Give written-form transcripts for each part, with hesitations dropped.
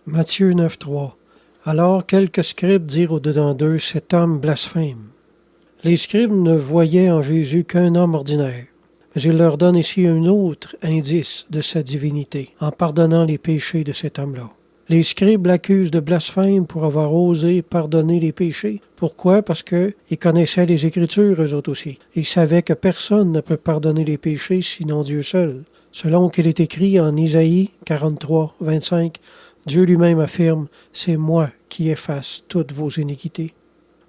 Matthieu 9,3. Alors quelques scribes dirent au-dedans d'eux, cet homme blasphème. Les scribes ne voyaient en Jésus qu'un homme ordinaire. Mais il leur donne ici un autre indice de sa divinité, en pardonnant les péchés de cet homme-là. Les scribes l'accusent de blasphème pour avoir osé pardonner les péchés. Pourquoi? Parce qu'ils connaissaient les Écritures, eux autres aussi. Ils savaient que personne ne peut pardonner les péchés sinon Dieu seul. Selon qu'il est écrit en Isaïe 43, 25, Dieu lui-même affirme « C'est moi qui efface toutes vos iniquités ».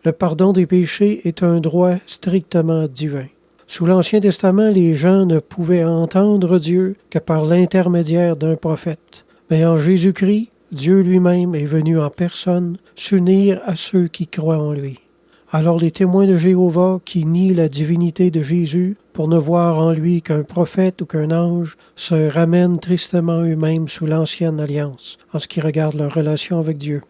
Le pardon des péchés est un droit strictement divin. Sous l'Ancien Testament, les gens ne pouvaient entendre Dieu que par l'intermédiaire d'un prophète. Mais en Jésus-Christ, Dieu lui-même est venu en personne s'unir à ceux qui croient en lui. Alors les témoins de Jéhovah qui nient la divinité de Jésus pour ne voir en lui qu'un prophète ou qu'un ange se ramènent tristement eux-mêmes sous l'ancienne alliance en ce qui regarde leur relation avec Dieu.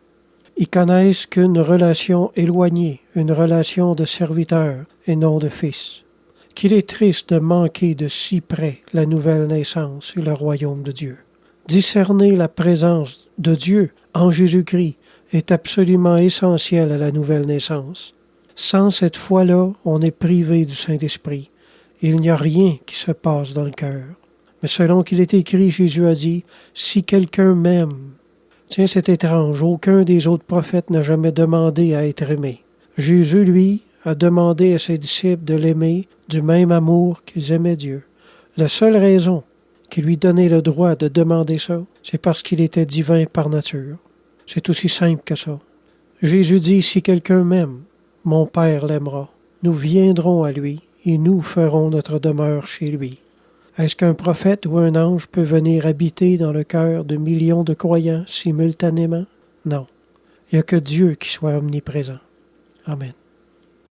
Ils connaissent qu'une relation éloignée, une relation de serviteur et non de fils. Qu'il est triste de manquer de si près la nouvelle naissance et le royaume de Dieu. Discerner la présence de Dieu en Jésus-Christ est absolument essentiel à la nouvelle naissance. Sans cette foi-là, on est privé du Saint-Esprit. Il n'y a rien qui se passe dans le cœur. Mais selon qu'il est écrit, Jésus a dit, « Si quelqu'un m'aime », tiens, c'est étrange, aucun des autres prophètes n'a jamais demandé à être aimé. Jésus, lui, a demandé à ses disciples de l'aimer du même amour qu'ils aimaient Dieu. La seule raison qui lui donnait le droit de demander ça, c'est parce qu'il était divin par nature. C'est aussi simple que ça. Jésus dit, « Si quelqu'un m'aime, mon Père l'aimera. Nous viendrons à lui et nous ferons notre demeure chez lui. » Est-ce qu'un prophète ou un ange peut venir habiter dans le cœur de millions de croyants simultanément? Non. Il n'y a que Dieu qui soit omniprésent. Amen.